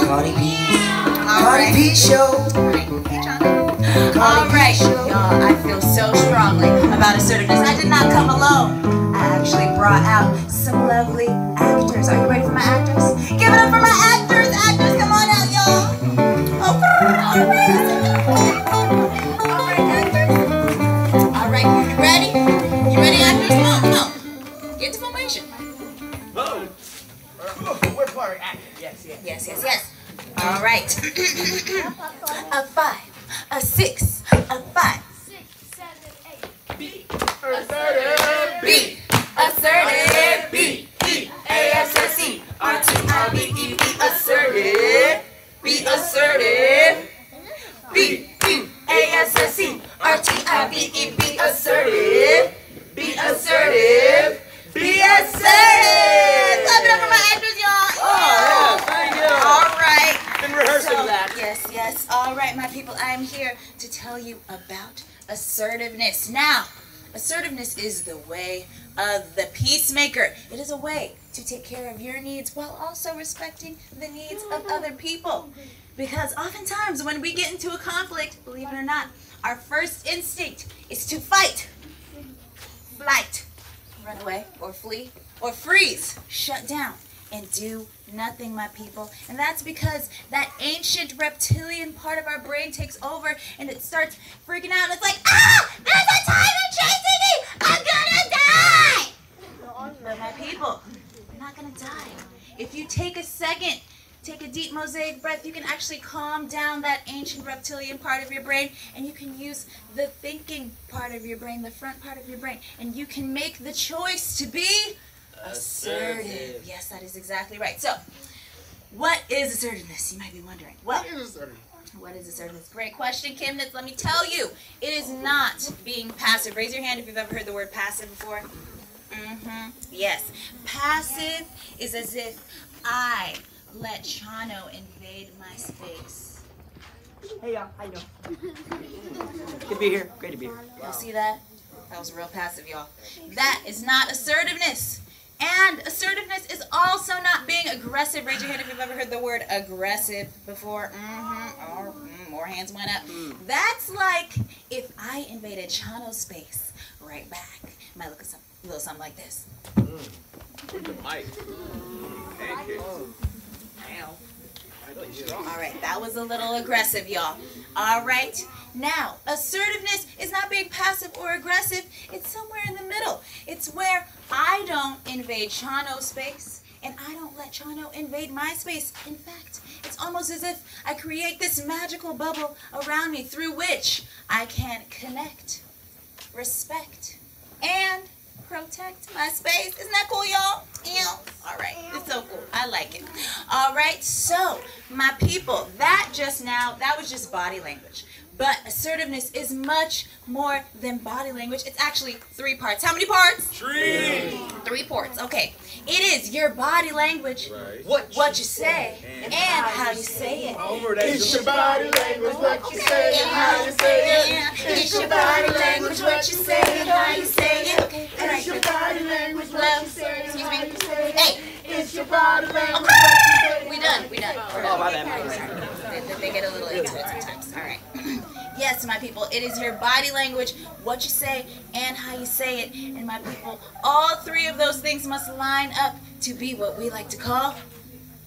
Cardi Peace. Cardi Peace show. Alright, y'all, I feel so strongly about assertiveness. I did not come alone. I actually brought out some lovely actors. Are you ready for my actors? Give it up for my actors! Actors, come on out, y'all! Alright, actors. Alright, you ready? You ready, actors? Come on. Get into formation. We're part of acting. Yes. Alright. A 5, a 6, a 5. 6, 7, 8. B. Assertive. B. Assertive. B. A-S-S-E-R-T-I-V-E. Be assertive. Be assertive. B. A-S-S-E-R-T-I-V-E. Be assertive. Be assertive. Be assertive. Clap it up for my actors, y'all. Oh, thank you. All right. Been rehearsing that. Yes. All right, my people, I am here to tell you about assertiveness. Now, assertiveness is the way of the peacemaker. It is a way to take care of your needs while also respecting the needs of other people. Because oftentimes when we get into a conflict, believe it or not, our first instinct is to fight, flight, run away, or flee, or freeze, shut down, and do nothing, my people. And that's because that ancient reptilian part of our brain takes over and it starts freaking out. And it's like, there's a tiger chasing me! I'm gonna die! But my people, you're not gonna die. If you take a second, take a deep Mosaic breath, you can actually calm down that ancient reptilian part of your brain, and you can use the thinking part of your brain, the front part of your brain, and you can make the choice to be assertive. Yes, that is exactly right. So, what is assertiveness? You might be wondering. Well, what is assertiveness? Great question, Kimnitz. Let me tell you, it is not being passive. Raise your hand if you've ever heard the word passive before. Yes. Passive is as if I let Chano invade my space. Hey y'all, how you doing? Good to be here. Great to be here. Y'all see that? That was real passive, y'all. That is not assertiveness. And assertiveness is also not being aggressive. Raise your hand if you've ever heard the word aggressive before. More hands went up. That's like if I invaded Chano's space right back. It might look a little something like this. All right, that was a little aggressive, y'all. All right, now, assertiveness is not being passive or aggressive. It's somewhere in the middle. It's where I don't invade Chano's space, and I don't let Chano invade my space. In fact, it's almost as if I create this magical bubble around me through which I can connect, respect, and protect my space. Isn't that cool, y'all? Yeah. All right. It's so cool. I like it. All right. So, my people, that was just body language. But assertiveness is much more than body language. It's actually 3 parts. How many parts? 3. 3 parts. Okay. It is your body language, Right. what you say, and how you say it. It's your body language, what you say and how you say it. It's your body language, what you say, and how you say it. Okay. All right. It's your body language, what you say and how you say it. Hey. It's your body language, what you say. We done. Oh, my bad. They get a little into it sometimes. All right. Yes, my people, it is your body language, what you say, and how you say it. And my people, all 3 of those things must line up to be what we like to call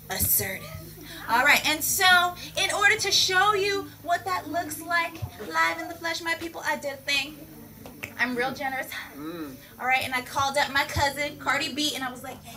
assertive. All right, and so in order to show you what that looks like live in the flesh, my people, I did a thing. I'm real generous. All right, and I called up my cousin, Cardi B, and I was like, hey,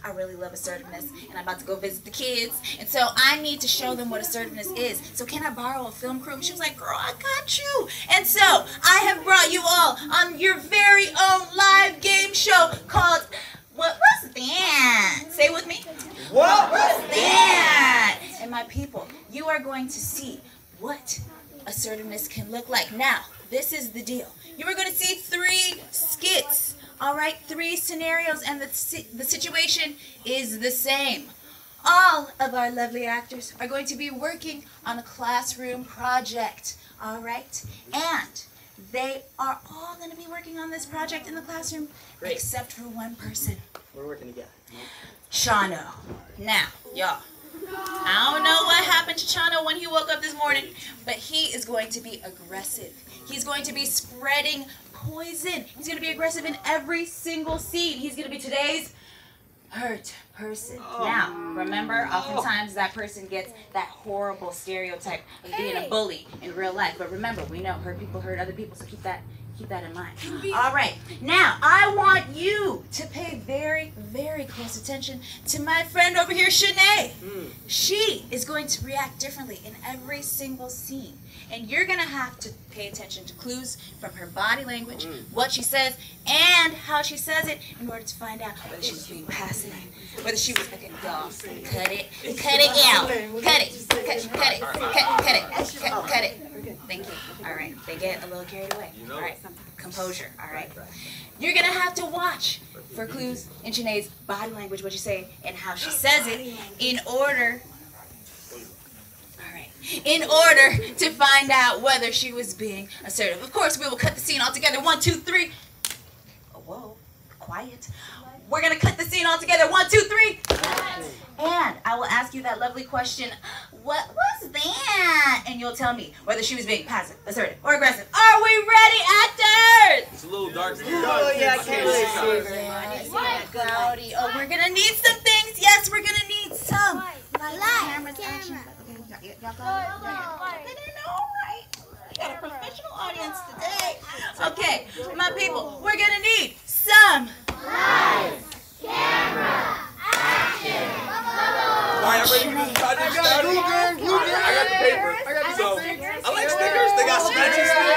I really love assertiveness, and I'm about to go visit the kids, and so I need to show them what assertiveness is. So can I borrow a film crew? She was like, girl, I got you. And so I have brought you all on your very own live game show called What Was That? Say it with me. What Was That? And my people, you are going to see what assertiveness can look like. Now, this is the deal. You are going to see 3 skits. All right, 3 scenarios, and the situation is the same. All of our lovely actors are going to be working on a classroom project, all right? And they are all going to be working on this project in the classroom, except for one person. We're working together. Chano. Now, y'all, I don't know Chachano when he woke up this morning, but he is going to be aggressive. He's going to be spreading poison. He's going to be aggressive in every single scene. He's going to be today's hurt person. Now, remember, oftentimes that person gets that horrible stereotype of being a bully in real life. But remember, we know hurt people hurt other people, so keep that in mind. All right. Now, I want you to pay very, very close attention to my friend over here, Shanae. She is going to react differently in every single scene. And you're going to have to pay attention to clues from her body language, what she says, and how she says it in order to find out whether she was being passive, whether she was, okay, y'all, cut it out. Cut it. Thank you. All right. They get a little carried away. All right. Composure. All right. You're going to have to watch for clues in Shanae's body language, what you say, and how she says it in order to find out whether she was being assertive. Of course, we will cut the scene all together. 1, 2, 3. Oh, whoa. Quiet. We're going to cut the scene all together. 1, 2, 3. And I will ask you that lovely question, what was that? And you'll tell me whether she was being passive, assertive, or aggressive. Are we ready, actors? It's a little dark. Oh, yeah, I can't really see very Cloudy. Oh, we're going to need some things. Yes, we're going to need some. Cameras, action. Y'all got it? I know, right? We got a professional audience today. Okay, my people, we're going to need some lights, camera, action. Alright, I'm ready to get the project started. I got the paper. I like stickers. They got scratches still.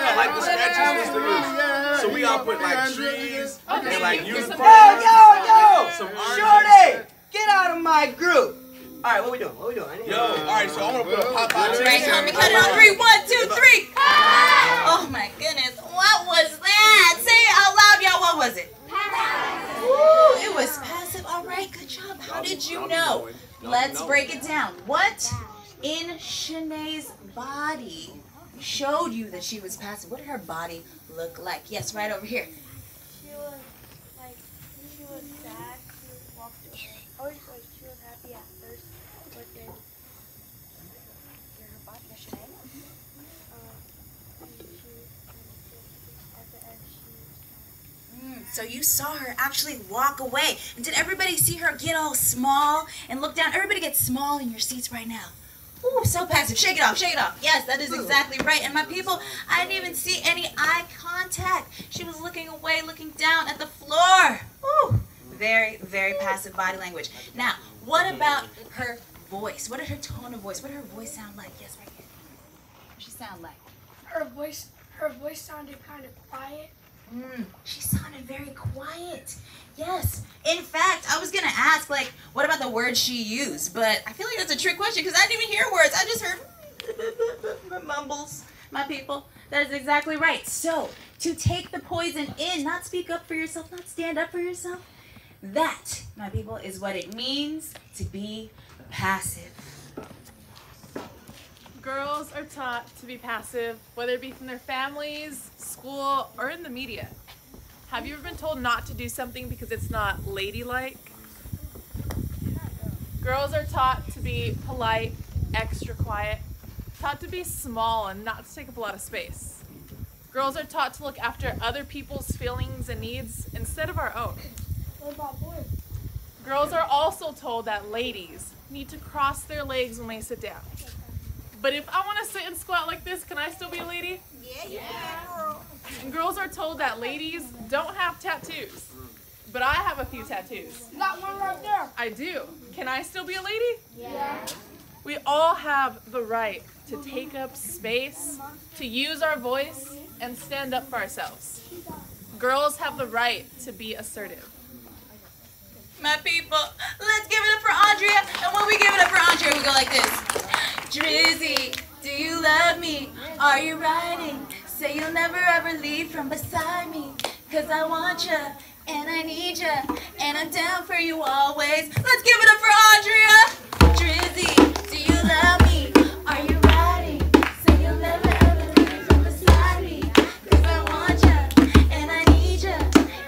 I like the scratches and stickers. So we all put like trees and like unicorns. Yo! Some oranges. Shorty! Get out of my group! Alright, what we doing? Yo, alright, so I'm gonna put a pop-out tree. Right, homie, cut it on 3. 1, 2, 3. Oh my goodness, what was that? Say it out loud, y'all. What was it? Passive. Woo, it was passive. All right, good job. How did you know? Let's break it down. What in Shanae's body showed you that she was passive? What did her body look like? Yes, right over here. She was sad. She walked away. She was happy at first, but then her body, Shanae. At the end, So you saw her actually walk away. And did everybody see her get all small and look down? Everybody get small in your seats right now. Ooh, so passive. Shake it off, shake it off. Yes, that is exactly right. And my people, I didn't even see any eye contact. She was looking away, looking down at the floor. Ooh, very, very passive body language. Now, what about her voice? What did her tone of voice? What did her voice sound like? Yes, right here. What did she sound like? her voice sounded kind of quiet. She sounded very quiet. Yes. In fact, I was going to ask, like, what about the words she used? But I feel like that's a trick question because I didn't even hear words. I just heard mumbles, my people. That is exactly right. So, to take the poison in, not speak up for yourself, not stand up for yourself, that, my people, is what it means to be passive. Girls are taught to be passive, whether it be from their families, school, or in the media. Have you ever been told not to do something because it's not ladylike? Girls are taught to be polite, extra quiet, taught to be small and not to take up a lot of space. Girls are taught to look after other people's feelings and needs instead of our own. What about boys? Girls are also told that ladies need to cross their legs when they sit down. But if I want to sit and squat like this, can I still be a lady? Yeah. And girls are told that ladies don't have tattoos. But I have a few tattoos. You got one right there. I do. Can I still be a lady? Yeah. We all have the right to take up space, to use our voice, and stand up for ourselves. Girls have the right to be assertive. My people, let's give it up for Andrea. And when we give it up for Andrea, we go like this. Drizzy, do you love me? Are you riding? Say you'll never ever leave from beside me. Cause I want you, and I need you, and I'm down for you always. Let's give it up for Andrea. Drizzy, do you love me? Are you riding? Say you'll never ever leave from beside me. Cause I want you, and I need you,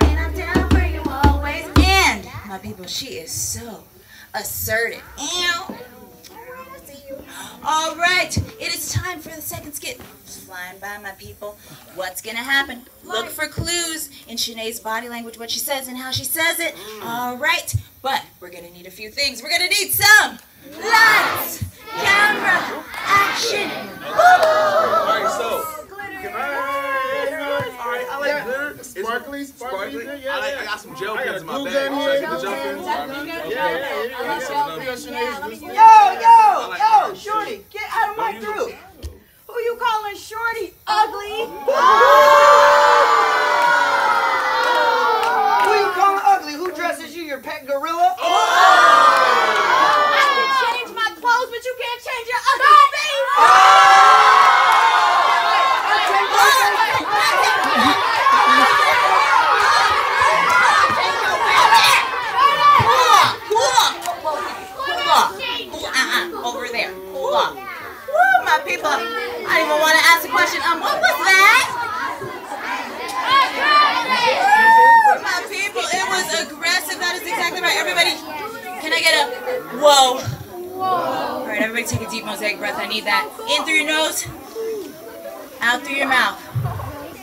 and I'm down for you always. And, my people, she is so assertive. Ow. All right, it is time for the second skit. Flying by, my people. What's gonna happen? Look for clues in Shanae's body language, what she says and how she says it. All right, but we're gonna need a few things. We're gonna need some lights, camera, action. All right, so. Alright, I like glitter. Sparkly. I got some gel pens in my glue bag. gun Should I here. get the gel pens? Yo, Shorty, get out of my group. Who you calling Shorty? Ugly? Who you calling ugly? Who dresses you? Your pet gorilla? I can change my clothes, but you can't change your ugly face. Over there. Hold on. Woo, my people. I don't even want to ask a question. What was that? Woo, my people. It was aggressive. That is exactly right. Everybody, can I get a whoa? Whoa. All right, everybody take a deep Mosaic breath. I need that. In through your nose, out through your mouth.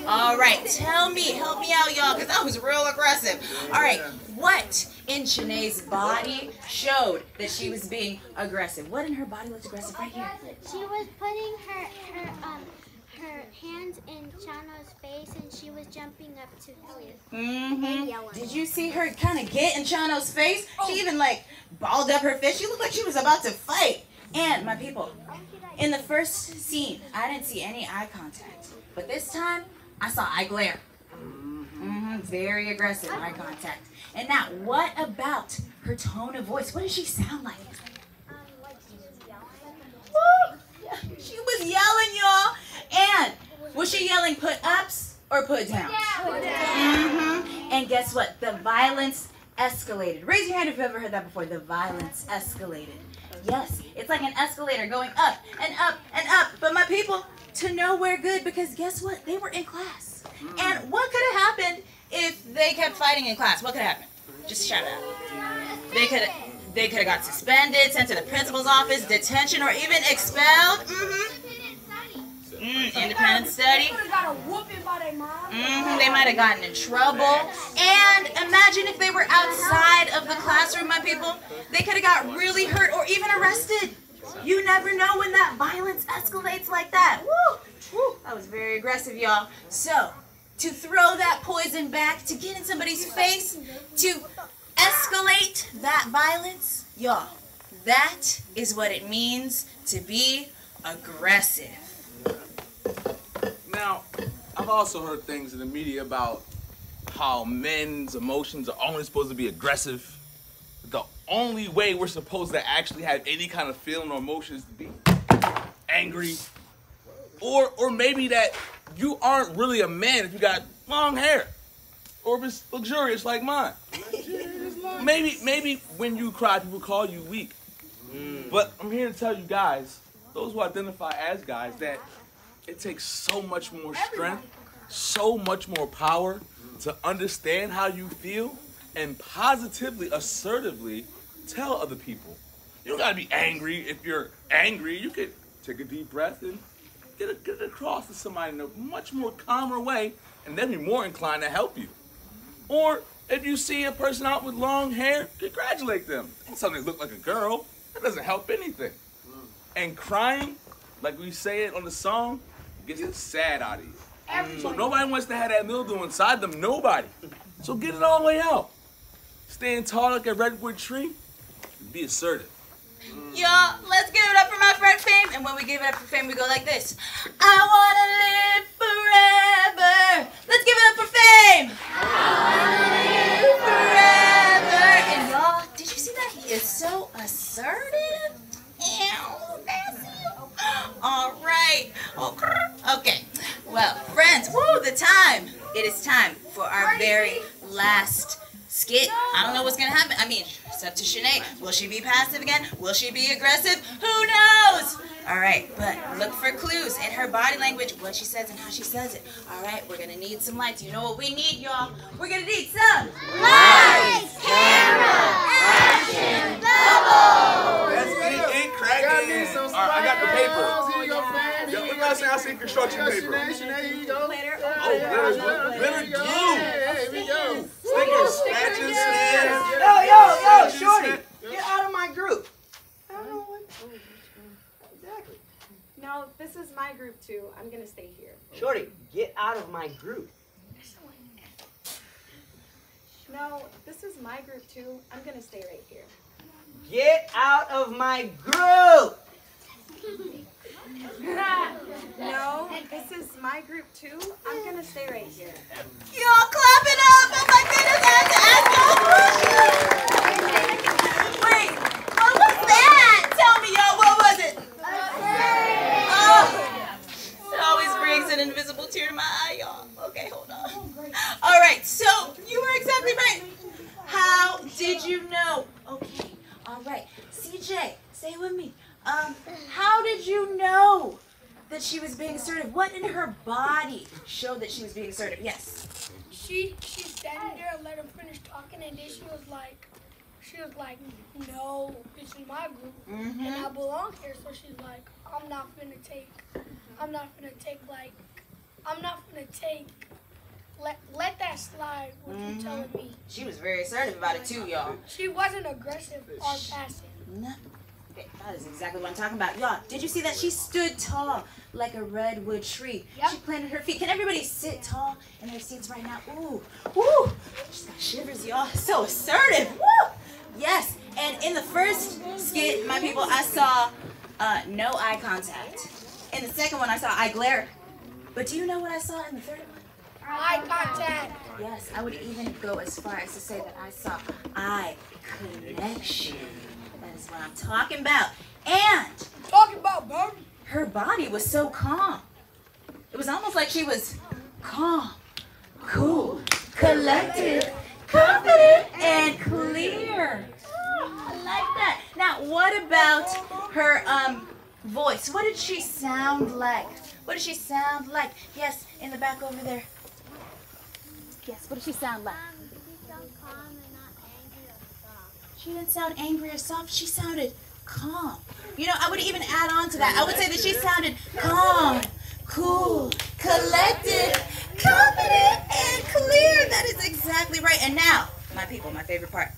All right, tell me, help me out, y'all, because that was real aggressive. All right, what in Shanae's body showed that she was being aggressive? What in her body looked aggressive right here? She was putting her hands in Shano's face, and she was jumping up to him and yelling. Did you see her kind of get in Shano's face? She even like balled up her fist. She looked like she was about to fight. And my people, in the first scene, I didn't see any eye contact, but this time I saw eye glare. Very aggressive eye contact. And now, what about her tone of voice? What does she sound like? Like she was yelling. Woo! She was yelling, y'all. And was she yelling put ups or put downs? And guess what? The violence escalated. Raise your hand if you've ever heard that before. The violence escalated. Yes, it's like an escalator going up and up and up. But my people, to nowhere good, because guess what? They were in class. And what could have happened if they kept fighting in class? What could have happened? Just shout it out. They could have got suspended, sent to the principal's office, detention, or even expelled. Independent study. They got a whooping by their mom. They might have gotten in trouble. And imagine if they were outside of the classroom, my people. They could have got really hurt or even arrested. You never know when that violence escalates like that. Woo! Woo! That was very aggressive, y'all. So, to throw that poison back, to get in somebody's face, to escalate that violence, y'all, that is what it means to be aggressive. Now, I've also heard things in the media about how men's emotions are only supposed to be aggressive. The only way we're supposed to actually have any kind of feeling or emotion is to be angry. Or maybe that you aren't really a man if you got long hair. Or if it's luxurious like mine. Maybe when you cry, people call you weak. But I'm here to tell you guys, those who identify as guys, that it takes so much more strength, so much more power to understand how you feel and positively, assertively tell other people. You don't gotta be angry. If you're angry, you could take a deep breath and get it across to somebody in a much more calmer way, and they'll be more inclined to help you. Or if you see a person out with long hair, congratulate them. And suddenly look like a girl. That doesn't help anything. And crying, like we say it on the song, gets the sad out of you. So nobody wants to have that mildew inside them. Nobody. So get it all the way out. Stand tall like a redwood tree. Be assertive. Y'all, let's give it up for my friend Fame. And when we give it up for Fame, we go like this. I wanna live forever. Let's give it up for Fame. I wanna live forever. And y'all, did you see that? He is so assertive. Ew, that's you. All right. Okay. Well, friends, woo, the time. It is time for our very last skit. I don't know what's going to happen. I mean, it's up to Shanae. Will she be passive again? Will she be aggressive? Who knows? All right, but look for clues in her body language, what she says and how she says it. All right, we're going to need some lights. You know what we need, y'all? We're going to need some lights, camera, action, bubble. Let's get it cracking. I got the paper. See your fan. Yeah, look what I say. I see construction paper. There you go. Oh, glitter glue. There we go. Stickers, scratches, snares. Yo, Shorty, get out of my group. I don't know what. Exactly. No, this is my group too. I'm gonna stay here. Shorty, get out of my group. No, this is my group too. I'm gonna stay right here. Get out of my group. No, this is my group too. I'm gonna stay right here. Y'all clap it up! Oh my goodness, I have to ask y'all a question. Wait, what was that? Tell me, y'all, what was it? Oh, it always brings an invisible tear to my eye, y'all. Okay, hold on. All right, so you were exactly right. How did you know? Okay, all right. CJ, say it with me. How did you know that she was being assertive? What in her body showed that she was being assertive? Yes. She's standing there and let him finish talking, and then she was like, no, this is my group, and I belong here. So she's like, I'm not gonna let that slide. What you telling me? She was very assertive about it too, y'all. She wasn't aggressive or passive. No. Okay, that is exactly what I'm talking about. Y'all, did you see that? She stood tall like a redwood tree. Yep. She planted her feet. Can everybody sit tall in their seats right now? Ooh, ooh. She's got shivers, y'all. So assertive. Woo! Yes. And in the first skit, my people, I saw no eye contact. In the second one, I saw eye glare. But do you know what I saw in the third one? Eye contact. Yes, I would even go as far as to say that I saw eye connection. That is what I'm talking about. And Talking about Barbie. her body was so calm. It was almost like she was calm, cool, collected, confident, and clear. Oh, I like that. Now, what about her voice? What did she sound like? What did she sound like? Yes, in the back over there. Yes, what did she sound like? She sounds calm and not angry or soft. She didn't sound angry or soft. She sounded calm. You know, I would even add on to that. I would say that she sounded calm, cool, collected, confident, and clear. That is exactly right. And now, my people, my favorite part.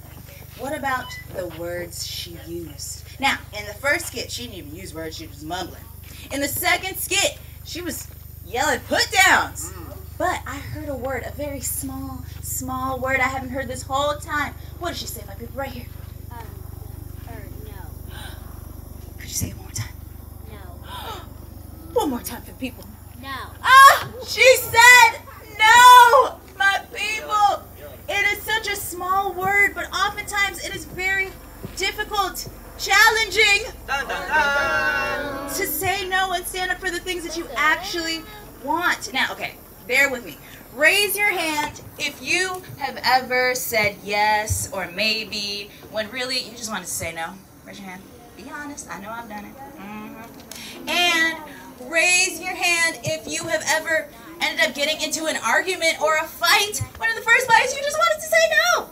What about the words she used? Now, in the first skit, she didn't even use words. She was mumbling. In the second skit, she was yelling put downs. But I heard a word, a very small, small word I haven't heard this whole time. What did she say, my people? Right here. No. Could you say it one more time? No. One more time for the people. No. Ah! She said no! My people! It is such a small word, but oftentimes it is very difficult, challenging Dun, dun, dun. to say no and stand up for the things that you actually want. Now, okay, bear with me. Raise your hand if you have ever said yes or maybe when really you just wanted to say no. Raise your hand. Be honest. I know I've done it. And raise your hand if you have ever ended up getting into an argument or a fight when in the first place you just wanted to say no.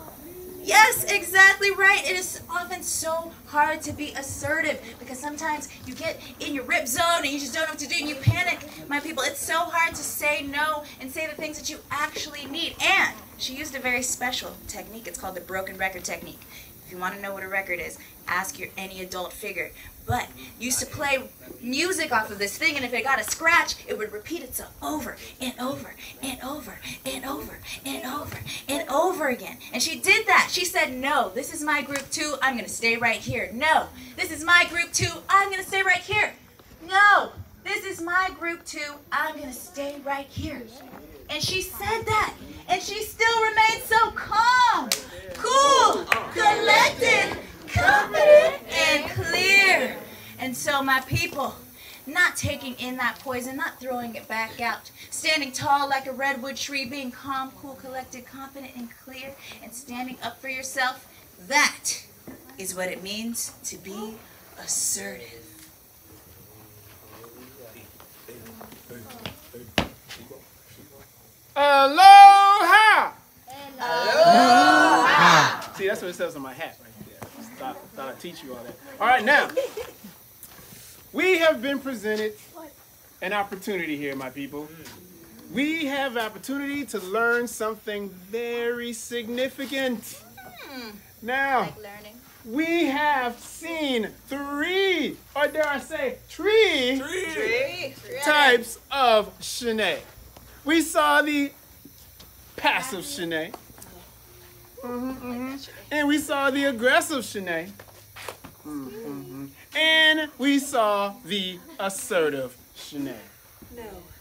Yes, exactly right. It is often so hard to be assertive because sometimes you get in your rip zone and you just don't know what to do and you panic. My people, it's so hard to say no and say the things that you actually need. And she used a very special technique. It's called the broken record technique. If you want to know what a record is, ask your any adult figure. But used to play music off of this thing, and if it got a scratch, it would repeat itself over and over and over and over and over and over again. And she did that. She said, no, this is my group too. I'm going to stay right here. No, this is my group too. I'm going to stay right here. No, this is my group too. I'm going to stay right here. And she said that. And she still remained so calm, cool, collected, confident, and clear. And so, my people, not taking in that poison, not throwing it back out, standing tall like a redwood tree, being calm, cool, collected, confident, and clear, and standing up for yourself, that is what it means to be assertive. Aloha! Aloha! See, that's what it says on my hat right there. Thought I'd teach you all that. All right, now, we have been presented an opportunity here, my people. We have an opportunity to learn something very significant. Now, Like learning. we have seen three, or dare I say, three types of Shanae. We saw the passive Shanae. And we saw the aggressive Shanae. And we saw the assertive Shanae.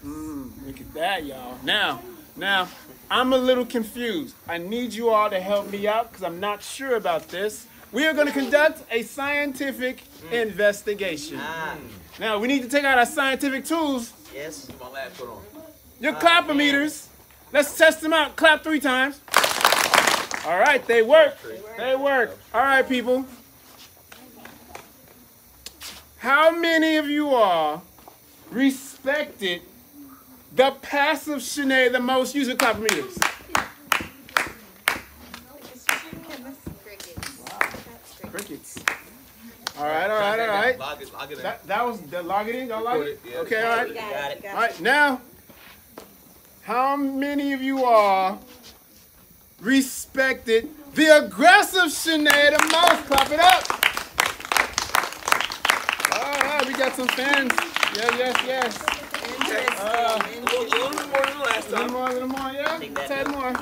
Look at that, y'all. Now, I'm a little confused. I need you all to help me out because I'm not sure about this. We are going to conduct a scientific investigation. Now, we need to take out our scientific tools. Yes. My lab put on. Your clapometers. Let's test them out. Clap 3 times. All right, they work. They work. All right, people. How many of you all respected the passive Shanae the most using clapometers? Crickets. All right. Log it in. That was the log it in. Y'all log it? Yeah. Okay, all right. Got it. All right, now, how many of you all respected the aggressive Shanae the most? Clap it up. All right, we got some fans. Yes. A little bit more than the last A time. little more, yeah? Tad more.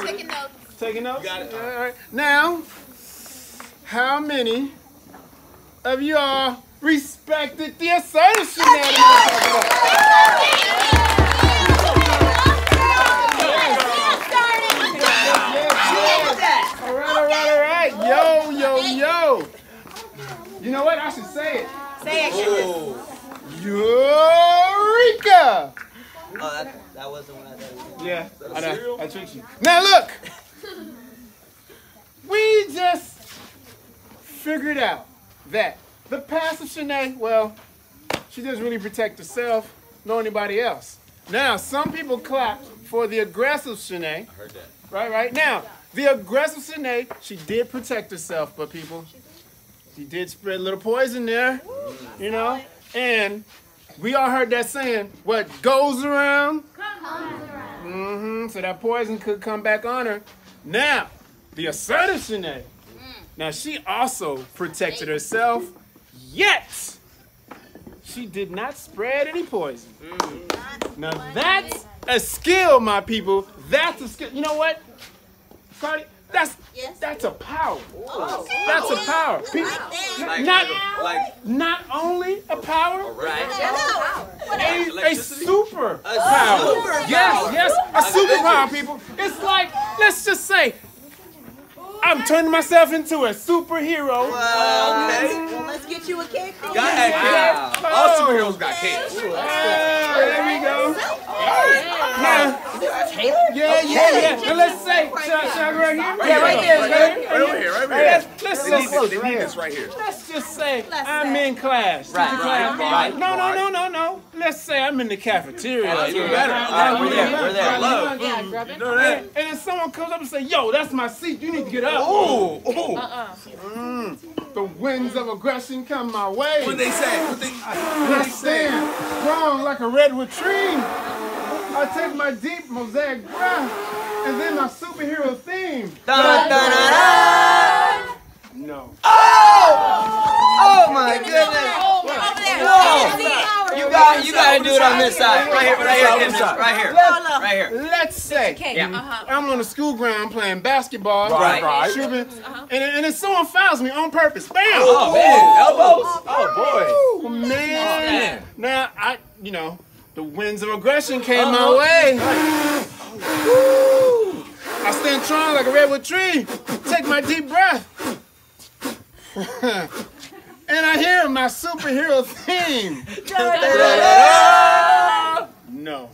Taking notes. Taking notes? You got it. All right. Now, how many of y'all respected the assertive Shanae the most? All right. Yo. You know what? I should say it. Say it. Eureka! Oh, that wasn't what I thought. Yeah, I know. I tricked you. Now look! We just figured out that the passive Shanae, well, she doesn't really protect herself nor anybody else. Now, some people clapped for the aggressive Shanae. I heard that. Right. Now, the aggressive Shanae, she did protect herself, but people, she did spread a little poison there, you know? And we all heard that saying, what goes around? Comes around. So that poison could come back on her. Now, the assertive Shanae, now she also protected herself, yet she did not spread any poison. Now that's a skill, my people. That's a skill. You know what, Cardi? That's a power. That's a power. People, not only a power, a super power. Yes, a superpower, people. It's like, let's just say, I'm turning myself into a superhero. Well, let's get you a cake. Got that cake. All superheroes got cakes. There we go. Yeah. Now let's say, should I go right here? Right here. Let's They need this right here. Let's just say I'm in class. Right. No. Let's say I'm in the cafeteria. Even better. We're there. Love. You know that? And then someone comes up and say, yo, that's my seat. You need to get up. The winds of aggression come my way. What they say? I stand strong like a redwood tree. I take my deep Mosaic breath and then my superhero theme. No. Oh my goodness! You gotta do it on this side. Right here. Let's say I'm on the school ground playing basketball. Right. Shooting, and then someone fouls me on purpose. Bam! Oh man, elbows. Oh Oh man. Now the winds of aggression came my way. Woo. I stand strong like a redwood tree. Take my deep breath. And I hear my superhero theme. No.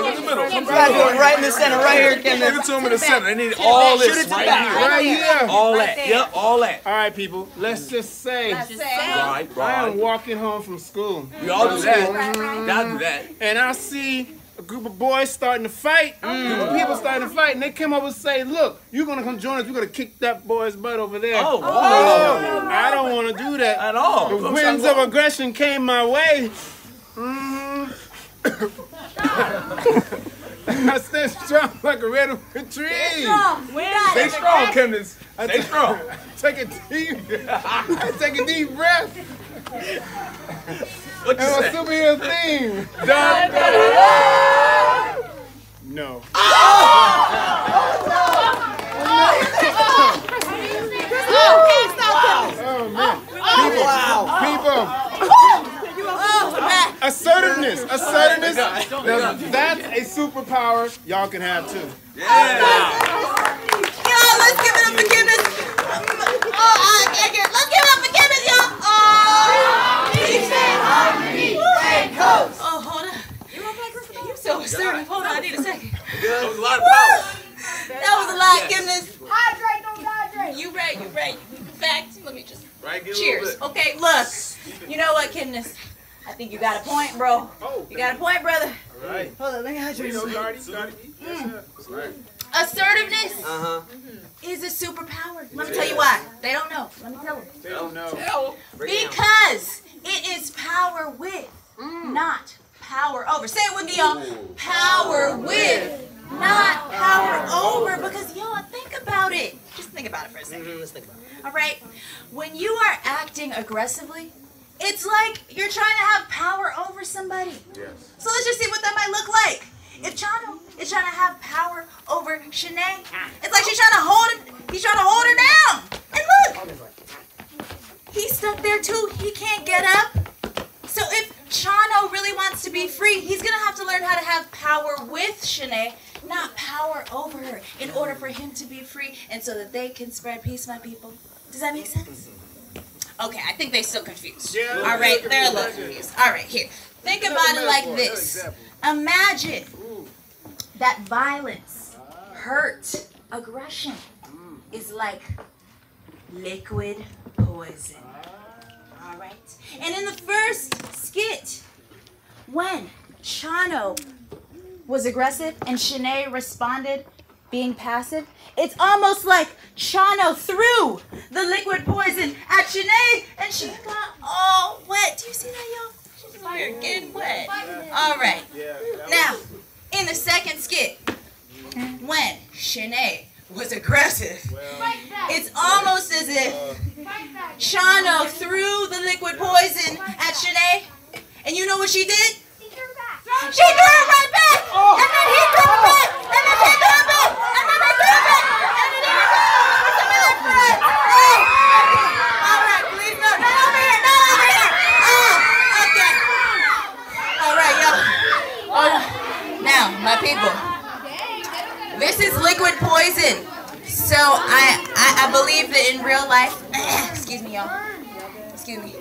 Right in the center, right here, Kim. Give it to him in the center. They need all this Shoot it to right back. here. Right here. All that. Yep, all that. All right, people. Let's just say Right. I am walking home from school. We all do that. Gotta do that. And I see a group of boys starting to fight, a group of people starting to fight, and they came up and say, look, you're going to come join us. We're going to kick that boy's butt over there. Oh, wow. I don't want to do that. At all. The winds of aggression came my way. I stand strong like a redwood tree. Stay strong, Kenneth. Stay strong. Take a deep breath. What you And say? my superhero theme. No. Oh man. People. Assertiveness. That's a superpower y'all can have too. Y'all, let's give it up for Kenneth. Let's give it up for Kenneth, y'all. Oh, hold on. You're so assertive. Hold on, I need a second. That was a lot of power. That was a lot, Kenneth. Hydrate, don't dehydrate. You right. In fact, let me just Right, give it a cheers. little bit. Okay, look. You know what, Kenneth? I think you got a point, bro. You got a point, brother. Right. Hold on, let me hydrate. Cardi. Assertiveness is a superpower. Let me tell you why. They don't know. Let me tell them. They don't know. Because it is power with, not power over. Say it with me, y'all. Power with, not power over. Because, y'all, think about it. Just think about it for a second. Let's think about it. All right? When you are acting aggressively, it's like you're trying to have power over somebody. Yes. So let's just see what that might look like. If Chano is trying to have power over Shanae, it's like he's trying to hold her down. And look, he's stuck there too. He can't get up. So if Chano really wants to be free, he's gonna have to learn how to have power with Shanae, not power over her, in order for him to be free and so that they can spread peace, my people. Does that make sense? Okay, I think they're still confused. Yeah, all right, they're a little confused. All right, here. Think about it like this. Imagine that violence, hurt, aggression is like liquid poison. All right? And in the first skit, when Chano was aggressive and Shanae responded being passive, it's almost like Chano threw the liquid poison at Shanae and she got all wet. Do you see that, y'all? She's out here getting wet. All right. Now, in the second skit, when Shanae was aggressive, it's almost as if Chano threw the liquid poison at Shanae, and you know what she did? She threw it right back! And then he threw it back! And then he threw it back! And then they threw it back! And then he threw it back! Alright, please no, not over here, not over here! Oh, okay. Alright, y'all. Now, my people, this is liquid poison. So I believe that in real life, excuse me, y'all. Excuse me.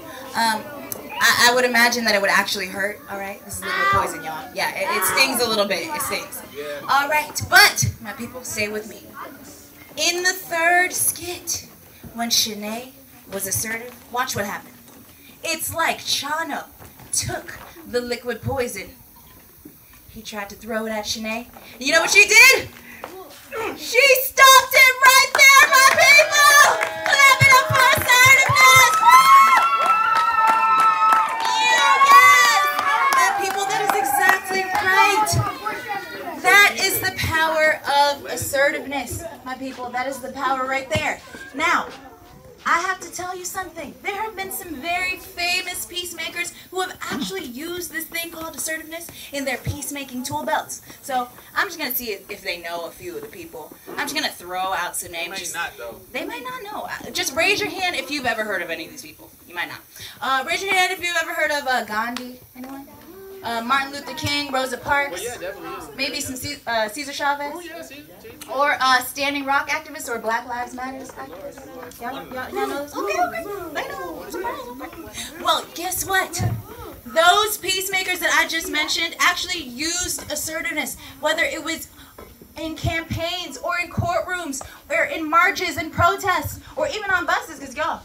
I would imagine that it would actually hurt, all right? This is liquid poison, y'all. Yeah, it stings a little bit. It stings. All right, but, my people, stay with me. In the third skit, when Shanae was assertive, watch what happened. It's like Chano took the liquid poison. He tried to throw it at Shanae. You know what she did? She stopped it right there, my people! Clap it up for assertiveness! That is the power of assertiveness, my people. That is the power right there. Now, I have to tell you something. There have been some very famous peacemakers who have actually used this thing called assertiveness in their peacemaking tool belts. So I'm just going to see if they know a few of the people. I'm just going to throw out some names. They might not, though. They might not know. Just raise your hand if you've ever heard of any of these people. You might not. Raise your hand if you've ever heard of Gandhi. Anyone? Martin Luther King, Rosa Parks, maybe some Cesar Chavez, or Standing Rock activists or Black Lives Matter activists. Y'all know those? Okay. They know. Well, guess what? Those peacemakers that I just mentioned actually used assertiveness, whether it was in campaigns or in courtrooms or in marches and protests or even on buses, because y'all,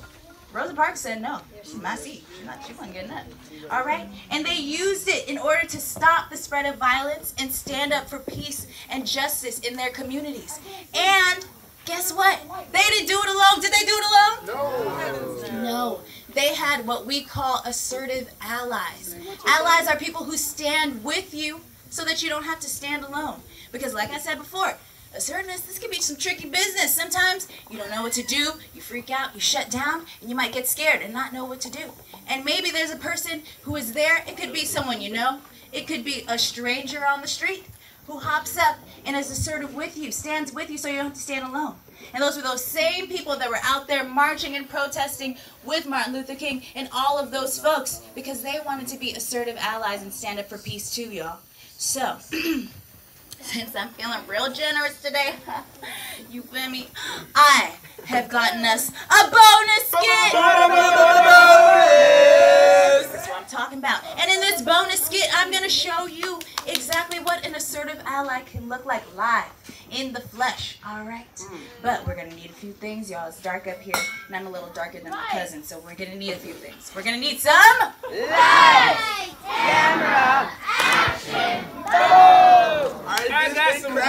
Rosa Parks said no. She's my seat. She wasn't getting up. All right? And they used it in order to stop the spread of violence and stand up for peace and justice in their communities. And guess what? They didn't do it alone. Did they do it alone? No. They had what we call assertive allies. Allies are people who stand with you so that you don't have to stand alone. Because like I said before, assertiveness, this can be some tricky business. Sometimes you don't know what to do, you freak out, you shut down, and you might get scared and not know what to do. And maybe there's a person who is there. It could be someone you know. It could be a stranger on the street who hops up and is assertive with you, stands with you so you don't have to stand alone. And those were those same people that were out there marching and protesting with Martin Luther King and all of those folks because they wanted to be assertive allies and stand up for peace too, y'all. So, since I'm feeling real generous today, you feel me? I have gotten us a bonus skit. That's what I'm talking about. And in this bonus skit, I'm going to show you exactly what an assertive ally can look like live in the flesh. All right? But we're going to need a few things, y'all. It's dark up here, and I'm a little darker than my cousin, so we're going to need a few things. We're going to need some lights, camera, action, go! And that's some good.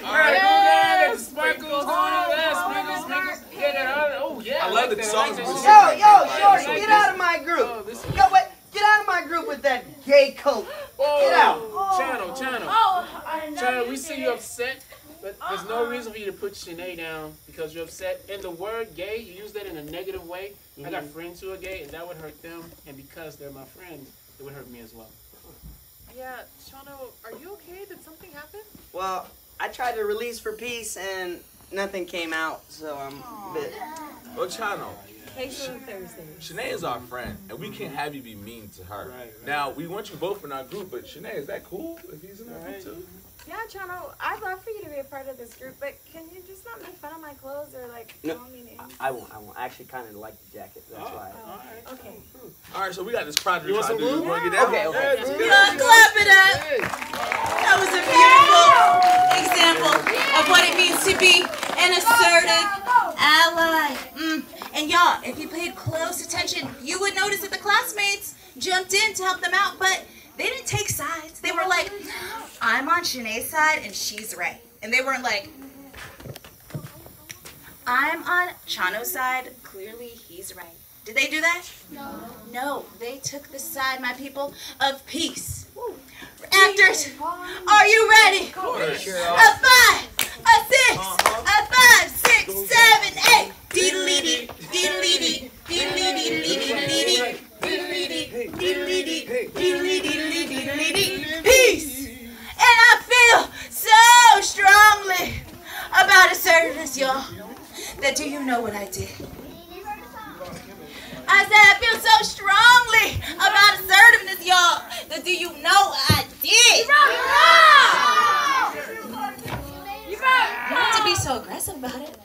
All right, get the sparkles on it. Sprinkles. Get it on. Oh, yeah. I love the songs. Shorty, get out of my group. Yo, wait, get out of my group with that gay coat. Get out. Channel, we see you upset, but there's no reason for you to put Shanae down because you're upset. And the word gay, you use that in a negative way. I got friends who are gay, and that would hurt them. And because they're my friends, it would hurt me as well. Yeah, Shano, are you okay? Did something happen? Well, I tried to release for peace and nothing came out, so I'm a bit... Well, Chano, Thursday. Shanae is our friend, and we can't have you be mean to her. Now, we want you both in our group, but Shanae, is that cool if he's in our group too? Yeah, Chano, I'd love for you to be a part of this group, but can you just not make fun of my clothes or like call me names? I won't. I actually kind of like the jacket, that's why. Okay. All right, so we got this project. You want some glue? You want to get down? Okay. Y'all clap it up. That was a beautiful example of what it means to be an assertive ally. And y'all, if you paid close attention, you would notice that the classmates jumped in to help them out, but they didn't take sides. They were like, I'm on Shanae's side and she's right. And they weren't like, I'm on Chano's side, clearly he's right. Did they do that? No. No, they took the side, my people, of peace. Actors, are you ready? A 5, a 6, a 5, 6, 7, 8. Diddle-dee-dee, diddle-dee-dee, diddle-dee-dee-dee-dee-dee, diddle-dee-dee, diddle-dee-dee, diddle-dee-dee, diddle-dee-dee, peace. And I feel so strongly about assertiveness, y'all, that do you know what I did? I said I feel so strongly about assertiveness, y'all, that do you know what I did? You don't have to be so aggressive about it.